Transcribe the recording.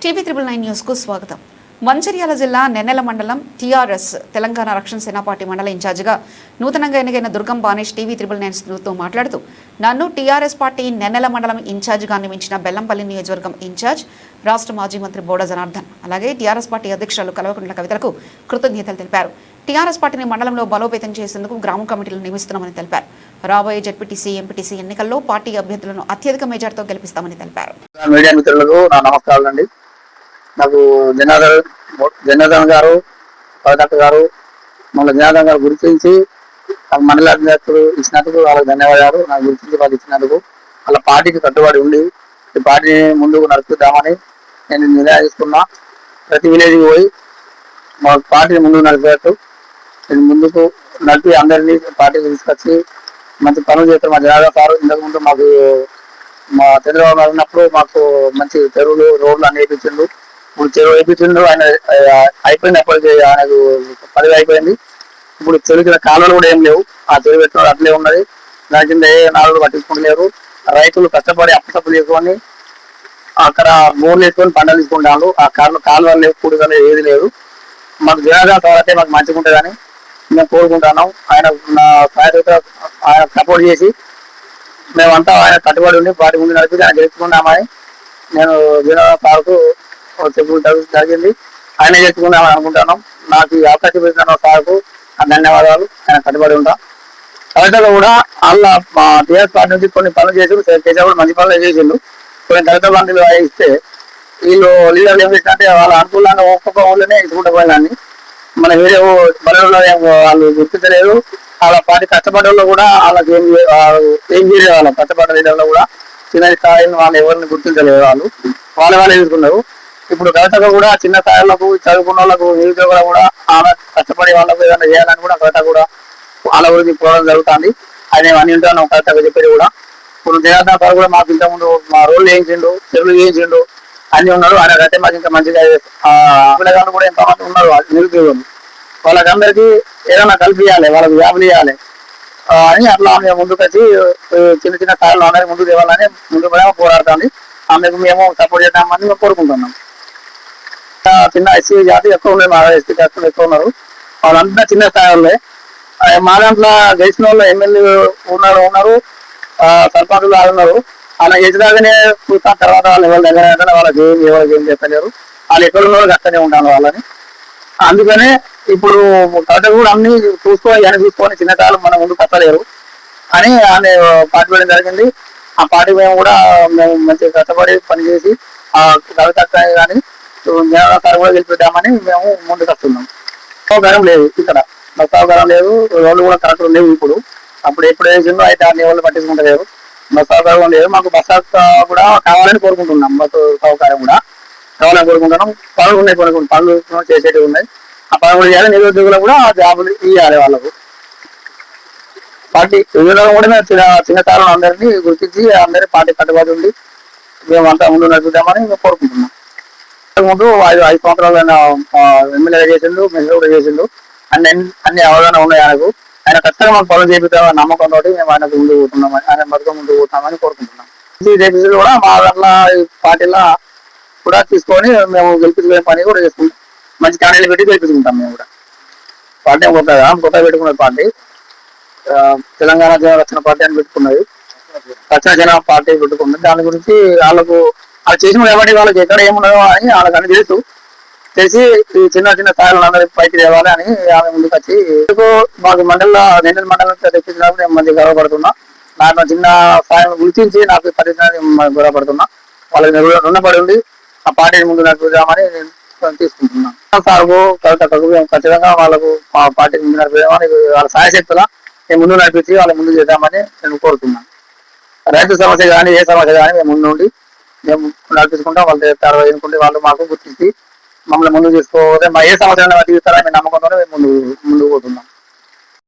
TV9 news కు స్వాగతం. మంచిర్యాల జిల్లా నెన్నెల మండలం టీఆర్ఎస్ తెలంగాణ రక్షణ సేన పార్టీ మండల ఇన్ఛార్జిగా నూతనంగా ఎన్నికైన దుర్గం బానేష్ TV9 తో మాట్లాడుతూ నన్ను టీఆర్ఎస్ పార్టీ నెన్నెల మండలం ఇన్ఛార్జిగా నియమించిన బెల్లంపల్లి నియోజకవర్గం ఇన్ఛార్జ్ రాష్ట్ర మాజీ మంత్రి బోడ జనార్దన్ అలాగే టీఆర్ఎస్ పార్టీ అధ్యక్షులు కల్వకుంట్ల కవితలకు కృతజ్ఞతలు తెలిపారు. టీఆర్ఎస్ పార్టీని మండలంలో బలోపేతం చేసేందుకు గ్రామ కమిటీలు నియమిస్తున్నామని తెలిపారు. రాబోయే జెడ్పీటీసీ ఎంపీటీసీ ఎన్నికల్లో పార్టీ అభ్యర్థులను అత్యధిక మెజార్టీతో గెలిపిస్తామని తెలిపారు. మీడియా మిత్రులకు నా నమస్కారాలండి. నాకు జనార్దన్ గారు కవితక్క గారు మన జనార్దన్ గారు గుర్తించి మండల అధ్యక్షులు ఇచ్చినందుకు వాళ్ళకి ధన్యవాదాలు. నాకు గుర్తించి వాళ్ళు ఇచ్చినందుకు వాళ్ళ పార్టీకి కట్టుబడి ఉండి ఈ పార్టీని ముందుకు నడుపుదామని నేను నిర్ణయం తీసుకున్నా. ప్రతి విలేజ్కి పోయి మా పార్టీని ముందుకు నడిపేట్టు నేను ముందుకు నడిపి అందరినీ పార్టీకి తీసుకొచ్చి మంచి పనులు చేస్తారు. మా జనార్దన్ సార్ ఇంతకుముందు మాకు మా చంద్రబాబు ఉన్నప్పుడు మాకు మంచి చెరువులు రోడ్లు అన్ని వేయించిండు. ఇప్పుడు చెరువు వేయించిండు. ఆయన అయిపోయినప్పటికీ ఆయనకు పదవి అయిపోయింది. ఇప్పుడు చెరువు కాలువలు కూడా ఏం లేవు. ఆ చెరువు పెట్టిన అట్లే ఉన్నది. దాని కింద ఏ నాలుగు పట్టించుకుంటలేరు. రైతులు కష్టపడి అప్పసప్పులు చేసుకొని అక్కడ బోర్లు వేసుకొని పంటలు తీసుకుంటాను. ఆ కాలువలు లేవు, కూడుదల ఏది లేదు. మాకు జనార్దన్ సార్ అయితే మాకు మంచిగా ఉంటుందని మేము కోరుకుంటున్నాం. ఆయన ఆయన సపోర్ట్ చేసి మేమంతా ఆయన కట్టుబడి ఉండి వాటి ముందు నడిపి ఆయన గెలుచుకున్నామని నేను జనార్దన్ సార్కు చెప్పడం జరిగింది. ఆయన గెలుచుకున్నామని అనుకుంటున్నాం. నాకు ఈ అవకాశం ఇచ్చిన సార్కు ధన్యవాదాలు. ఆయన కట్టుబడి ఉంటాం. కవితలు కూడా వాళ్ళ టీఆర్ఎస్ పార్టీ నుంచి కొన్ని పనులు చేసేవాళ్ళు మంచి పనులు చేసిండు. కొన్ని దళిత బంధువులు ఇస్తే వీళ్ళు లీడర్లు ఏం చేసినట్టే వాళ్ళ అనుకూలంగా ఒక్కొక్క ఊళ్ళోనే ఇచ్చుకుంటూ పోయినాన్ని మన వేరే బలలో వాళ్ళు గుర్తించలేదు. వాళ్ళ పార్టీ కష్టపడ్డలో కూడా వాళ్ళకి ఏం చేయలేదు. వాళ్ళ కష్టపడ్డ లీడర్లో కూడా చిన్న స్థాయిని వాళ్ళు ఎవరిని గుర్తించలేదు. వాళ్ళే తీసుకున్నారు. ఇప్పుడు కవితగా కూడా చిన్న స్థాయిలకు చదువుకున్న వాళ్ళకు నిరుద్యోగులు కూడా ఆమె కష్టపడి వాళ్ళకు ఏదైనా చేయాలని కూడా కవిత కూడా వాళ్ళ గురించి పోవడం జరుగుతుంది. ఆయన అన్ని ఉంటాను కవితగా చెప్పేది కూడా. ఇప్పుడు జనార్దన్ సార్ కూడా మాకు ఇంతకుముందు మా రోడ్లు వేయించిండు, చెరువులు వేయించిండు, అన్ని ఉన్నారు. ఆయన అయితే మాకు ఇంకా మంచిగా పిల్లగాళ్ళు కూడా ఎంతమంది ఉన్నారు నిరుద్యోగులు. వాళ్ళకందరికీ ఏదైనా కల్పియాలి, వాళ్ళకి జాబులు ఇవ్వాలి అని అట్లా ఆమె ముందుకు వచ్చి చిన్న చిన్న స్థాయిలో అందరికీ ముందుకు ఇవ్వాలని ముందు పోరాడుతుంది. ఆమెకు మేము సపోర్ట్ చేద్దామని మేము కోరుకుంటున్నాం. చిన్న ఎస్సీ జాతి ఎక్కువ ఉన్నాయి, మా ఎస్టీ జాతులు ఎక్కువ ఉన్నారు. వాళ్ళంతా చిన్న స్థాయిలో మా దాంట్లో గెలిచిన వాళ్ళు ఎమ్మెల్యే ఉన్నారు, సర్పంచులు ఉన్నారు. అలా ఎదురాగానే చూసిన తర్వాత వాళ్ళు ఎవరి దగ్గర వాళ్ళకి ఏం చెప్పలేరు. వాళ్ళు ఎక్కడ ఉన్నారో అక్కడనే ఉంటాను వాళ్ళని. అందుకనే ఇప్పుడు కవిత కూడా అన్ని చూసుకొని చిన్న కాలం మనం ముందుకు వస్తలేరు అని ఆమె పార్టీ వేయడం జరిగింది. ఆ పార్టీ మేము మంచిగా కష్టపడి పనిచేసి ఆ కవిత కానీ జనార్దన్ కూడా గెలిపిద్దామని మేము ముందుకు వస్తున్నాం. సౌకర్యం లేదు, ఇక్కడ సౌకర్యం లేదు, రోడ్లు కూడా కరెక్ట్ లేవు. అప్పుడు ఎప్పుడు వేసిందో అయితే అన్ని వాళ్ళు పట్టించుకుంటలేరు. బస్ సౌకర్యం లేదు. మాకు బస్ కూడా కావాలని కోరుకుంటున్నాం. బస్సు సౌకర్యం కూడా కావాలని కోరుకుంటున్నాం. పనులు ఉన్నాయి, కొన్ని పనులు చేసేటివి ఉన్నాయి. ఆ పనులు చేయాలి. నిరుద్యోగులు కూడా జాబులు ఇవ్వాలి వాళ్ళకు. పార్టీ నిరుద్యోగం కూడా మేము చిన్న కాలం అందరినీ గుర్తించి అందరినీ పార్టీ కట్టుబడి ఉండి మేమంతా ముందు నడుపుదామని మేము కోరుకుంటున్నాం. ముందు 5 సంవత్సరాలైన ఎమ్మెల్యేగా చేసిండు, మెసేజ్ కూడా చేసిండు. అన్ని అవగాహన ఉన్నాయి ఆయనకు. ఆయన ఖచ్చితంగా మాకు పనులు చేపిద్దామని నమ్మకంతో మేము ఆయనకు ముందుకు పోతున్నామని, ఆయన మధ్య ముందుకు పోతున్నామని కోరుకుంటున్నాం. కూడా మా దాంట్లో పార్టీలో కూడా తీసుకొని మేము గెలిపించుకునే పని కూడా చేసుకుంటాం. మంచి క్యాండిడేట్ పెట్టి గెలిపించుకుంటాం. మేము కూడా పార్టీ కొత్తగా పెట్టుకున్న పార్టీ తెలంగాణ జన రక్షణ పార్టీ అని పెట్టుకున్నది. రక్షణ జన పార్టీ పెట్టుకున్నది. దాని గురించి వాళ్ళు చేసిన కాబట్టి వాళ్ళకి ఎక్కడ ఏమున్నాయో అని వాళ్ళకి అన్ని తెలిసి ఈ చిన్న చిన్న స్థాయిలో అందరికి పైకి తేవాలి అని ఆమె ముందుకు వచ్చి మాకు నెల్లూరు మండలం తెప్పించినప్పుడు నేను మంచిగా గర్వపడుతున్నా. నాకు చిన్న స్థాయిని గుర్తించి నాకు పరిస్థితి గొడవపడుతున్నా. వాళ్ళకి రుణపడి ఉండి ఆ పార్టీని ముందు నడిపిద్దామని నేను తీసుకుంటున్నాను. సార్కు కవితకు ఖచ్చితంగా వాళ్ళకు మా పార్టీని ముందు నడిపిద్దామని వాళ్ళ సాయశక్తులా మేము ముందు నడిపించి వాళ్ళ ముందు చేద్దామని నేను కోరుతున్నాను. రైతు సమస్య కానీ ఏ సమస్య కానీ మేము ముందు ఉండి మేము నడిపించుకుంటాం. వాళ్ళు ఎన్నుకుంటే వాళ్ళు మాకు గుర్తించి మమ్మల్ని ముందు తీసుకోకపోతే మా ఏ సమస్య తీస్తారని మేము నమ్మకంతో మేము ముందుకు పోతున్నాం.